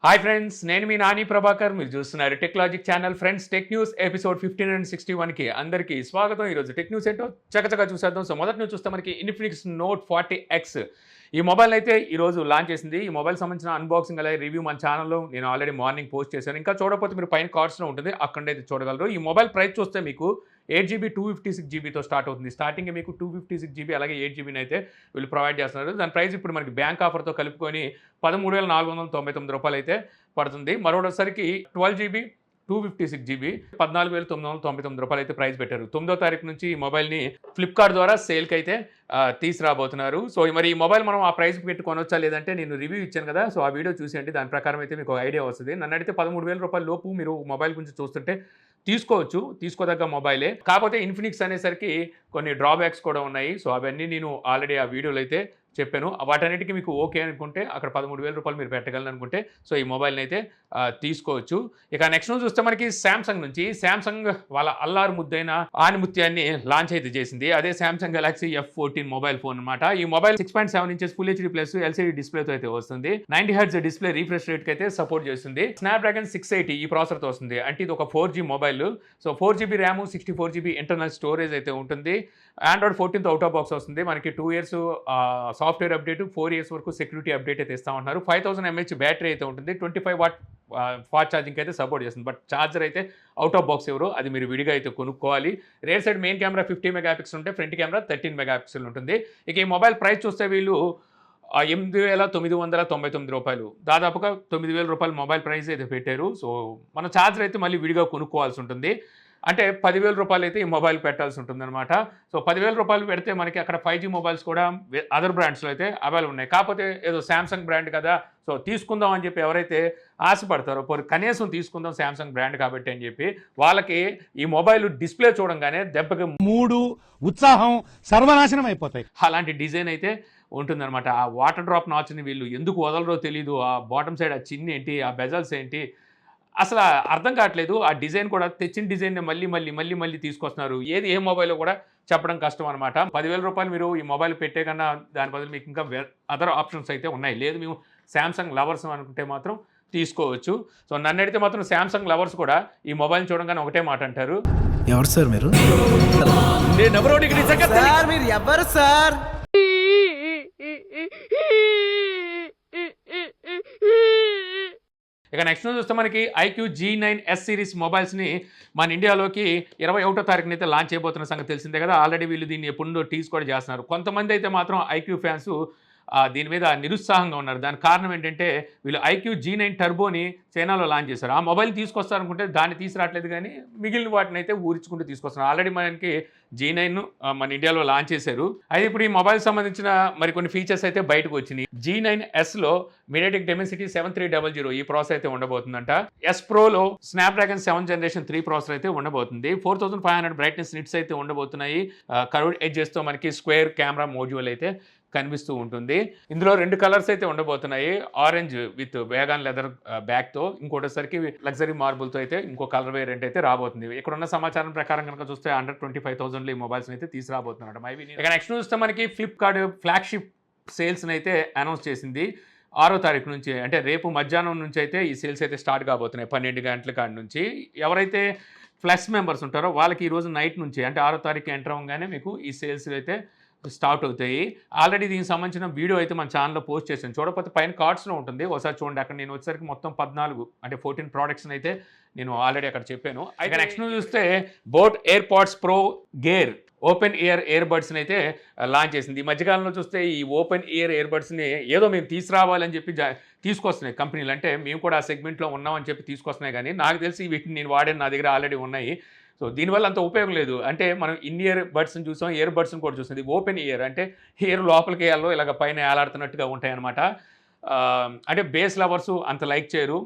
Hi friends, నేను మీ నాని ప్రభాకర్. మీరు చూస్తున్నారు Techlogic channel. Friends, tech news episode 1561కి అందరికీ స్వాగతం. ఈరోజు టెక్ న్యూస్ ఏంటో చకచకా చూసేద్దాం. సో మొదటి నుంచి చూస్తే మనకి ఇన్ఫినిక్స్ నోట్ 40X ఈ మొబైల్ అయితే ఈరోజు లాంచ్ చేసింది. ఈ మొబైల్ సంబంధించిన అన్బాక్సింగ్ అలాగే రివ్యూ మన ఛానల్లో నేను ఆల్రెడీ మార్నింగ్ పోస్ట్ చేశాను. ఇంకా చూడకపోతే మీరు పైన కార్డ్స్లో ఉంటుంది, అక్కడైతే చూడగలరు. ఈ మొబైల్ ప్రైస్ చూస్తే మీకు 8GB 256GBతో స్టార్ట్ అవుతుంది. స్టార్టింగ్ మీకు 256GB అలాగే 8GB అయితే వీళ్ళు ప్రొవైడ్ చేస్తున్నారు. దాని ప్రైస్ ఇప్పుడు మనకి బ్యాంక్ ఆఫర్తో కలుపుకొని 13,499 అయితే పడుతుంది. మరోసారికి 12GB 256GB 14,999 అయితే ప్రైస్ పెట్టారు. 9వ తారీఖు నుంచి ఈ మొబైల్ని ఫ్లిప్కార్ట్ ద్వారా సేల్కి అయితే తీసుకురాబోతున్నారు. సో మరి ఈ మొబైల్ మనం ఆ ప్రైస్ పెట్టి కొనొచ్చా లేదంటే నేను రివ్యూ ఇచ్చాను కదా, సో ఆ వీడియో చూసేయండి. దాని ప్రకారం అయితే మీకు ఐడియా వస్తుంది. నన్ను అడిగితే 13,000 రూపాయల లోపు మీరు మొబైల్ గురించి చూస్తుంటే తీసుకోవచ్చు, తీసుకోదగ్గ మొబైలే. కాకపోతే ఇన్ఫినిక్స్ అనేసరికి కొన్ని డ్రాబ్యాక్స్ కూడా ఉన్నాయి. సో అవన్నీ నేను ఆల్రెడీ ఆ వీడియోలో అయితే చెప్పాను. వాటన్నిటికీ మీకు ఓకే అనుకుంటే అక్కడ 13,000 రూపాయలు మీరు పెట్టగలను అనుకుంటే సో ఈ మొబైల్ని అయితే తీసుకోవచ్చు. ఇక నెక్స్ట్ చూస్తే మనకి శాంసంగ్ నుంచి శాంసంగ్ వాళ్ళ అల్లారు ముద్దైన ఆనిముత్యాన్ని లాంచ్ అయితే చేసింది. అదే Samsung Galaxy F14 mobile phone అనమాట. ఈ mobile 6.7 inches full HD plus LCD డిస్ప్లేతో అయితే వస్తుంది. 90 Hz డిస్ప్లే రీఫ్రెష్ రేట్ కి అయితే సపోర్ట్ చేస్తుంది. స్నాప్డ్రాగన్ 680 ఈ ప్రాసెసర్ తో వస్తుంది. అంటే ఇది ఒక 4G mobile. So 4GB RAM 64GB internal storage అయితే ఉంటుంది. ఆండ్రాయిడ్ 14తో అవుట్ ఆఫ్ బాక్స్ వస్తుంది. మనకి 2 years సాఫ్ట్వేర్ అప్డేట్, 4 years వరకు సెక్యూరిటీ అప్డేట్ అయితే ఇస్తామంటున్నారు. 5000 mAh బ్యాటరీ అయితే ఉంటుంది. 25 వాట్ ఫాస్ట్ ఛార్జింగ్ అయితే సపోర్ట్ చేస్తుంది. బట్ ఛార్జర్ అయితే అవుట్ ఆఫ్ బాక్స్ ఎవరు, అది మీరు విడిగా అయితే కొనుక్కోవాలి. Rare side main camera 50 megapixel ఉంటే ఫ్రంట్ కెమెరా 13 మెగాపిక్సెల్ ఉంటుంది. ఇక ఈ మొబైల్ ప్రైస్ చూస్తే వీళ్ళు 8,999 రూపాయలు, దాదాపుగా 9,000 రూపాయలు మొబైల్ ప్రైస్ అయితే పెట్టారు. సో మన ఛార్జర్ అయితే మళ్ళీ విడిగా కొనుక్కోవాల్సి ఉంటుంది. అంటే 10,000 రూపాయలు అయితే ఈ మొబైల్ పెట్టాల్సి ఉంటుందన్నమాట. సో 10,000 రూపాయలు పెడితే మనకి అక్కడ 5G మొబైల్స్ కూడా అదర్ బ్రాండ్స్లో అయితే అవైలబుల్ ఉన్నాయి. కాకపోతే ఏదో శాంసంగ్ బ్రాండ్ కదా, సో తీసుకుందాం అని చెప్పి ఎవరైతే ఆశపడతారో కనీసం తీసుకుందాం శాంసంగ్ బ్రాండ్ కాబట్టి అని చెప్పి వాళ్ళకి ఈ మొబైల్ డిస్ప్లే చూడంగానే దెబ్బకి మూడు ఉత్సాహం సర్వనాశనం అయిపోతాయి. అలాంటి డిజైన్ అయితే ఉంటుందన్నమాట. ఆ వాటర్ డ్రాప్ నాచ్ని వీళ్ళు ఎందుకు వదలరో తెలీదు. ఆ బాటమ్ సైడ్ ఆ చిన్న ఏంటి, ఆ బెజల్స్ ఏంటి, అసలు అర్థం కావట్లేదు. ఆ డిజైన్ కూడా తెచ్చిన డిజైన్ మళ్ళీ తీసుకొస్తున్నారు. ఏది ఏ మొబైల్లో కూడా చెప్పడం కష్టం అనమాట. 10,000 రూపాయలు మీరు ఈ మొబైల్ పెట్టే కన్నా దాని బదులు మీకు ఇంకా అదర్ ఆప్షన్స్ అయితే ఉన్నాయి. లేదు మేము శాంసంగ్ లవర్స్ అనుకుంటే మాత్రం తీసుకోవచ్చు. సో నన్ను అడిగితే మాత్రం శాంసంగ్ లవర్స్ కూడా ఈ మొబైల్ చూడగానే ఒకటే మాట అంటారు, ఎవరు సార్ మీరు? మీరు ఎవరు సార్? ఇక నెక్స్ట్ చూస్తే మనకి IQ G9S సిరీస్ మొబైల్స్ని మన ఇండియాలోకి 21వ తారీఖున అయితే లాంచ్ చేయబోతున్న సంగతి తెలిసిందే కదా. ఆల్రెడీ వీళ్ళు దీన్ని ఎప్పుడో టీజ్ కూడా చేస్తున్నారు. కొంతమంది అయితే మాత్రం IQ ఫ్యాన్స్ దీని మీద నిరుత్సాహంగా ఉన్నారు. దానికి కారణం ఏంటంటే వీళ్ళు IQ G9 టర్బోని చైనాలో లాంచ్ చేశారు. ఆ మొబైల్ తీసుకొస్తారనుకుంటే దాన్ని తీసుకురావట్లేదు, కానీ మిగిలిన వాటిని అయితే ఊరించుకుంటూ తీసుకొస్తున్నారు. ఆల్రెడీ మనకి G9 మన ఇండియాలో లాంచ్ చేశారు. అయితే ఇప్పుడు ఈ మొబైల్ సంబంధించిన మరికొన్ని ఫీచర్స్ అయితే బయటకు వచ్చినాయి. G9Sలో మీడియాటెక్ డెమెన్సిటీ 7300 ఈ ప్రాసెసర్ అయితే ఉండబోతుందంట. S Proలో స్నాప్డ్రాగన్ 7th Generation 3 ప్రాసెసర్ అయితే ఉండబోతుంది. 4500 బ్రైట్నెస్ నిట్స్ అయితే ఉండబోతున్నాయి. కర్వ్డ్ ఎడ్జెస్తో మనకి స్క్వేర్ కెమెరా మోడ్యూల్ అయితే కనిపిస్తూ ఉంటుంది. ఇందులో 2 కలర్స్ అయితే ఉండబోతున్నాయి. ఆరెంజ్ విత్ వేగాన్ లెదర్ బ్యాక్తో, ఇంకోటిసరికి లగ్జరీ మార్బుల్తో అయితే ఇంకో కలర్ వేరియంట్ అయితే రాబోతుంది. ఇక్కడ ఉన్న సమాచారం ప్రకారం కనుక చూస్తే 125,000 ఈ మొబైల్స్ అయితే తీసుకురాబోతున్నారు. ఇక నెక్స్ట్ చూస్తే మనకి ఫ్లిప్కార్ట్ ఫ్లాగ్షిప్ సేల్స్ని అయితే అనౌన్స్ చేసింది. 6వ తారీఖు నుంచి, అంటే రేపు మధ్యాహ్నం నుంచి అయితే ఈ సేల్స్ అయితే స్టార్ట్ కాబోతున్నాయి. 12 గంటల కాడి నుంచి. ఎవరైతే ప్లస్ మెంబర్స్ ఉంటారో వాళ్ళకి ఈరోజు నైట్ నుంచి, అంటే 6వ తారీఖు ఎంటర్ అవ్వగానే మీకు ఈ సేల్స్ అయితే స్టార్ట్ అవుతాయి. ఆల్రెడీ దీనికి సంబంధించిన వీడియో అయితే మన ఛానల్లో పోస్ట్ చేశాను. చూడకపోతే పైన కార్డ్స్లో ఉంటుంది, ఒకసారి చూడండి. అక్కడ నేను వచ్చేసరికి మొత్తం 14 అంటే 14 ప్రోడక్ట్స్ని అయితే నేను ఆల్రెడీ అక్కడ చెప్పాను. అయితే నెక్స్ట్ చూస్తే boat airpods pro gear open ear ear బడ్స్ని అయితే లాంచ్ చేసింది. ఈ మధ్యకాలంలో చూస్తే ఈ ఓపెన్ ఇయర్ ఇయర్ బడ్స్ని ఏదో మేము తీసుకురావాలని చెప్పి తీసుకొస్తున్నాయి కంపెనీలు. అంటే మేము కూడా ఆ సెగ్మెంట్లో ఉన్నామని చెప్పి తీసుకొస్తున్నాయి, కానీ నాకు తెలిసి వీటిని నేను వాడాను, నా దగ్గర ఆల్రెడీ ఉన్నాయి. సో దీనివల్ల అంత ఉపయోగం లేదు. అంటే మనం ఇన్ ఇయర్ బడ్స్ని చూసాం, ఇయర్ బడ్స్ని కూడా చూసాం. ఇది ఓపెన్ ఇయర్ అంటే ఇయర్ లోపలికి వేయాలో ఇలాగ పైన ఏలాడుతున్నట్టుగా ఉంటాయి అనమాట. అంటే బేస్ లవర్స్ అంత లైక్ చేయరు,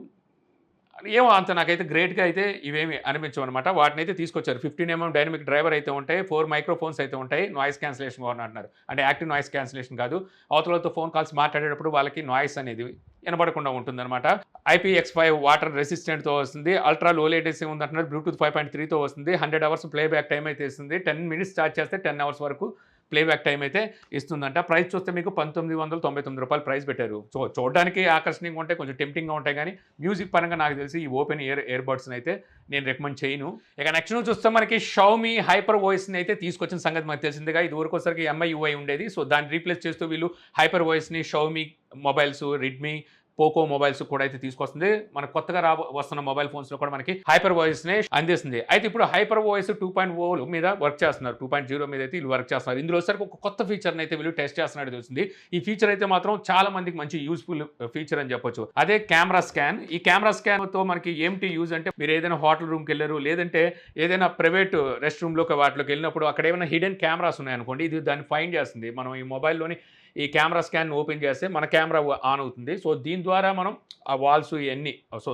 ఏమో అంత నాకైతే గ్రేట్గా అయితే ఇవేమి అనిపించవు అనమాట. వాటిని అయితే తీసుకొచ్చారు. 15mm డైనమిక్ డ్రైవర్ అయితే ఉంటాయి, 4 మైక్రోఫోన్స్ అయితే ఉంటాయి, నాయిస్ క్యాన్సిలేషన్ కూడా అంటున్నారు. అంటే యాక్టివ్ నాయిస్ క్యాన్సిలేషన్ కాదు, అవతలతో ఫోన్ కాల్స్ మాట్లాడేటప్పుడు వాళ్ళకి నాయిస్ అనేది వినబడకుండా ఉంటుందన్నమాట. IPX5 వాటర్ రెసిస్టెంట్తో వస్తుంది. అల్ట్రా లో లేటెన్సీ ఉందంటున్నారు. బ్లూటూత్ 5.3తో వస్తుంది. 100 hours ప్లేబ్యాక్ టైం అయితే ఇస్తుంది. 10 minutes ఛార్జ్ చేస్తే 10 hours వరకు ప్లేబ్యాక్ టైం అయితే ఇస్తుందంట. ప్రైస్ చూస్తే మీకు ₹1999 ప్రైస్ పెట్టారు. సో చూడడానికి ఆకర్షణీయంగా ఉంటాయి, కొంచెం టెంప్టింగ్గా ఉంటాయి, కానీ మ్యూజిక్ పరంగా నాకు తెలిసి ఈ ఓపెన్ ఇయర్ బడ్స్ని అయితే నేను రికమెండ్ చేయను. ఇక నెక్స్ట్ నుంచి చూస్తే మనకి షావమీ హైపర్ వాయిస్ని అయితే తీసుకొచ్చిన సంగతి మనకు తెలిసిందిగా. ఇది వరకోసరికి MIUI ఉండేది. సో దాన్ని రీప్లేస్ చేస్తూ వీళ్ళు హైపర్ వాయిస్ని Xiaomi mobiles, Redmi, Poco mobiles కూడా అయితే తీసుకొస్తుంది. మన కొత్తగా వస్తున్న మొబైల్ ఫోన్స్లో కూడా మనకి హైపర్ వాయిస్ని అందిస్తుంది. అయితే ఇప్పుడు హైపర్ వాయిస్ 2.0 మీద వర్క్ చేస్తున్నారు. 2.0 మీద అయితే వీళ్ళు వర్క్ చేస్తున్నారు. ఇందులో సరికి ఒక కొత్త ఫీచర్ని అయితే వీళ్ళు టెస్ట్ చేస్తున్నట్టు తెలిసింది. ఈ ఫీచర్ అయితే మాత్రం చాలా మందికి మంచి యూస్ఫుల్ ఫీచర్ అని చెప్పొచ్చు. అదే కెమెరా స్కాన్. ఈ కెమెరా స్కాన్తో మనకి ఏంటి యూజ్ అంటే, మీరు ఏదైనా హోటల్ రూమ్కి వెళ్ళారు, లేదంటే ఏదైనా ప్రైవేట్ రెస్ట్ రూమ్లోకి వాటిలోకి వెళ్ళినప్పుడు అక్కడ ఏమైనా హిడెన్ కెమెరాస్ ఉన్నాయనుకోండి, ఇది దాన్ని ఫైండ్ చేస్తుంది. మనం ఈ మొబైల్లోని ఈ కెమెరా స్కాన్ ఓపెన్ చేస్తే మన కెమెరా ఆన్ అవుతుంది. సో దీని ద్వారా మనం ఆ వాల్స్ ఇవన్నీ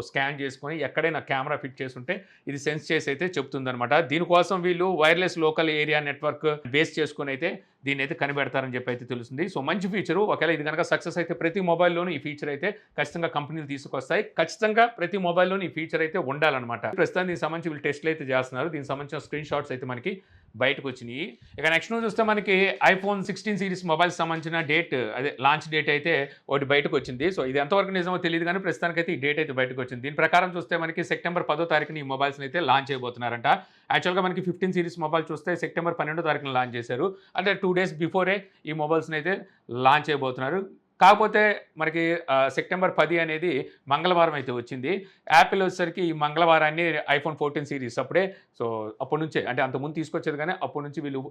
స్కాన్ చేసుకొని ఎక్కడైనా కెమెరా ఫిట్ చేస్తుంటే ఇది సెన్స్ చేసి అయితే చెప్తుందనమాట. దీనికోసం వీళ్ళు wireless local area network base చేసుకుని అయితే దీన్ని అయితే కనిపెడతారని చెప్పి అయితే తెలుస్తుంది. సో మంచి ఫీచరు. ఒకవేళ ఇది కనుక సక్సెస్ అయితే ప్రతి మొబైల్లోనూ ఈ ఫీచర్ అయితే ఖచ్చితంగా కంపెనీలు తీసుకొస్తాయి. ఖచ్చితంగా ప్రతి మొబైల్లోనూ ఈ ఫీచర్ అయితే ఉండాలన్నమాట. ప్రస్తుతం దీనికి సంబంధించి వీళ్ళు టెస్ట్లు అయితే చేస్తున్నారు. దీనికి సంబంధించిన స్క్రీన్ షాట్స్ అయితే మనకి బయటకు వచ్చినాయి. ఇక నెక్స్ట్ నుంచి చూస్తే మనకి iPhone 16 సిరీస్ మొబైల్స్ సంబంధించిన లాంచ్ డేట్ అయితే ఒకటి బయటకు వచ్చింది. సో ఇది ఎంతవరకు నిజమో తెలియదు, కానీ ప్రస్తుతానికైతే ఈ డేట్ అయితే బయటకు వచ్చింది. దీని ప్రకారం చూస్తే మనకి సెప్టెంబర్ 10వ తారీఖున ఈ మొబైల్స్ని అయితే లాంచ్ చేయబోతున్నారంట. యాక్చువల్గా మనకి 15 సిరీస్ మొబైల్ చూస్తే సెప్టెంబర్ 12వ తారీఖున లాంచ్ చేశారు. అంటే 2 డేస్ బిఫోరే ఈ మొబైల్స్ని అయితే లాంచ్ చేయబోతున్నారు. కాకపోతే మనకి సెప్టెంబర్ 10 అనేది మంగళవారం అయితే వచ్చింది. యాపిల్ వచ్చేసరికి ఈ మంగళవారాన్ని iPhone 14 సిరీస్ అప్పుడే, సో అప్పటి నుంచే, అంటే అంతకుముందు తీసుకొచ్చేది, కానీ అప్పటి నుంచి వీళ్ళు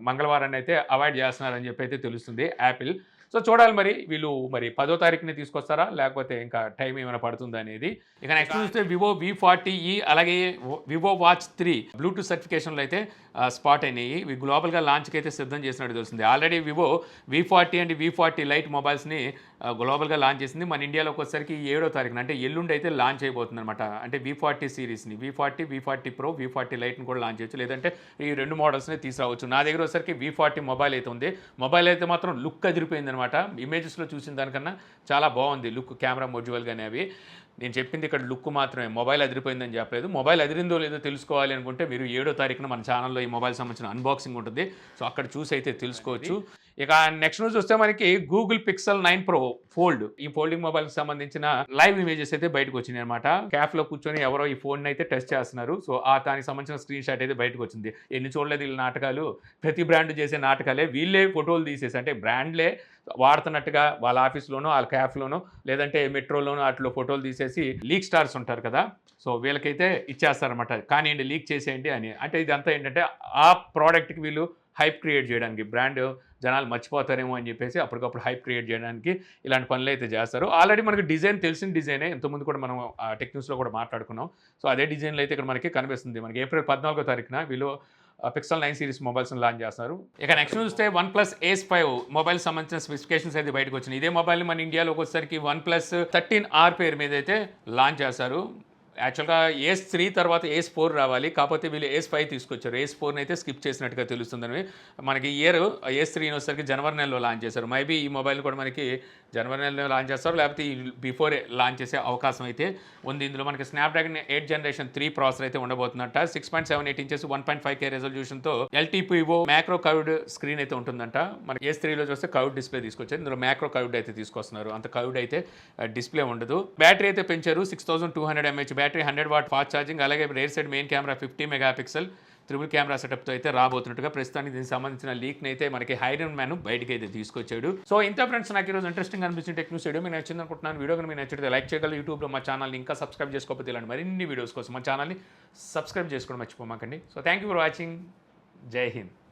మంగళవారాన్ని అయితే అవాయిడ్ చేస్తున్నారని చెప్పి అయితే తెలుస్తుంది యాపిల్. సో చూడాలి మరి వీళ్ళు 10వ తారీఖుని తీసుకొస్తారా, లేకపోతే ఇంకా టైం ఏమైనా పడుతుందా అనేది. ఇక నెక్స్ట్ చూస్తే వివో V40e అలాగే వివో వాచ్ 3 బ్లూటూత్ సర్టిఫికేషన్లు అయితే స్పాట్ అయినాయి. ఇవి గ్లోబల్గా లాంచ్కి అయితే సిద్ధం చేసినట్టు తెలుస్తుంది. Already Vivo V40 and V40 lite మొబైల్స్ని గ్లోబల్గా లాంచ్ చేసింది. మన ఇండియాలోకి వచ్చేసరికి 7వ తారీఖున, అంటే ఎల్లుండి అయితే లాంచ్ అయిపోతుంది అనమాట. అంటే V40 సిరీస్ని, V40 Pro, V40 లైట్ని కూడా లాంచ్ చేయొచ్చు, లేదంటే ఈ 2 మోడల్స్ని తీసుకురావచ్చు. నా దగ్గర వచ్చేసరికి V40 మొబైల్ అయితే ఉంది. మొబైల్ అయితే మాత్రం లుక్ అదిరిపోయింది అనమాట. ఇమేజెస్లో చూసిన దానికన్నా చాలా బాగుంది లుక్, కెమెరా మొడ్యూల్ కానీ అవి. నేను చెప్పింది ఇక్కడ లుక్ మాత్రమే, మొబైల్ అదిరిపోయిందని చెప్పలేదు. మొబైల్ అదిరిందో లేదో తెలుసుకోవాలి అనుకుంటే మీరు 7వ తారీఖున మన ఛానల్లో ఈ మొబైల్ సంబంధించిన అన్బాక్సింగ్ ఉంటుంది. సో అక్కడ చూసి అయితే తెలుసుకోవచ్చు. ఇక నెక్స్ట్ న్యూస్ వస్తే మనకి గూగుల్ పిక్సెల్ 9 Pro ఫోల్డ్, ఈ ఫోల్డింగ్ మొబైల్కి సంబంధించిన లైవ్ ఇమేజెస్ అయితే బయటకు వచ్చినాయి అనమాట. క్యాఫ్లో కూర్చొని ఎవరో ఈ ఫోన్ అయితే టెస్ట్ చేస్తున్నారు. సో దానికి సంబంధించిన స్క్రీన్ షాట్ అయితే బయటకు వచ్చింది. ఎన్ని చూడలేదు వీళ్ళ నాటకాలు, ప్రతి బ్రాండ్ చేసే నాటకాలే. వీళ్ళే ఫోటోలు తీసేసి, అంటే బ్రాండ్లే వాడుతున్నట్టుగా వాళ్ళ ఆఫీస్లోనో, వాళ్ళ క్యాఫ్లోనో, లేదంటే మెట్రోలోనో అట్లా ఫోటోలు తీసేసి లీక్ స్టార్స్ ఉంటారు కదా, సో వీళ్ళకైతే ఇచ్చేస్తారనమాట. కానీ లీక్ చేసేయండి అని. అంటే ఇదంతా ఏంటంటే ఆ ప్రోడక్ట్కి వీళ్ళు హైప్ క్రియేట్ చేయడానికి, బ్రాండ్ జనాలు మర్చిపోతారేమో అని చెప్పేసి అప్పటికప్పుడు హైప్ క్రియేట్ చేయడానికి ఇలాంటి పనులు అయితే చేస్తారు. ఆల్రెడీ మనకి డిజైన్ తెలిసిన డిజైనే, ఇంతకుముందు కూడా మనం టెక్ న్యూస్లో కూడా మాట్లాడుకున్నాం. సో అదే డిజైన్లో అయితే ఇక్కడ మనకి కనిపిస్తుంది. మనకి ఏప్రిల్ 14వ తారీఖున వీళ్ళు పిక్సెల్ 9 సిరీస్ మొబైల్స్ని లాంచ్ చేస్తారు. ఇక నెక్స్ట్ చూస్తే OnePlus Ace 5 మొబైల్ సంబంధించిన స్పెసిఫికేషన్స్ అయితే బయటకు వచ్చినాయి. ఇదే మొబైల్ని మన ఇండియాలోకి వచ్చేసరికి OnePlus 13R పేరు మీద అయితే లాంచ్ చేస్తారు. యాక్చువల్గా Ace 3 తర్వాత Ace 4 రావాలి, కాకపోతే వీళ్ళు Ace 5 తీసుకొచ్చారు. Ace 4 అయితే స్కిప్ చేసినట్టుగా తెలుస్తుందని. మనకి ఇయర్ Ace 3 వచ్చేసరికి జనవరి నెలలో లాంచ్ చేశారు. మేబీ ఈ మొబైల్ కూడా మనకి జనవరి నెలలో లాంచ్ చేస్తారు, లేకపోతే బిఫోరే లాంచ్ చేసే అవకాశం అయితే ఉంది. ఇందులో మనకి స్నాప్డ్రాగన్ 8 Gen 3 ప్రాసెసర్ అయితే ఉండబోతుందంట. 6.78 inches 1.5K రెజల్యూషన్తో LTPO macro curved screen అయితే ఉంటుందంట. మనకి Ace 3లో చూస్తే కర్వ్డ్ డిస్ప్లే తీసుకొచ్చారు, ఇందులో మ్యాక్రో కర్వ్డ్ అయితే తీసుకొస్తున్నారు. అంత కర్వ్డ్ అయితే డిస్ప్లే ఉండదు. బ్యాటరీ అయితే పెంచారు, 6200 mAh battery, 100 watt fast charging, అలాగే rear side main camera 50 megapixel triple camera సెటప్తో అయితే రాబోతున్నట్టుగా ప్రస్తుతానికి దీనికి సంబంధించిన లీక్ని అయితే మనకి హైరన్ మ్యాన్ బయటకి అయితే తీసుకొచ్చాడు. సో ఇంత ఫ్రెండ్స్, నాకు ఈరోజు ఇంట్రెస్టింగ్ అనిపించిన టెక్ న్యూస్ వీడియో మీకు నచ్చింది అనుకుంటున్నాను. వీడియో కనుక మీకు నచ్చితే లైక్ చేయగలరు. యూట్యూబ్లో మా ఛానల్ని ఇంకా సబ్స్క్రైబ్ చేసుకోకపోతే ఇలాంటి మరిన్ని వీడియోస్ కోసం మా ఛానల్ని సబ్స్క్రైబ్ చేసుకోవడం మర్చిపోమాకండి. So thank you for watching. జై హింద్.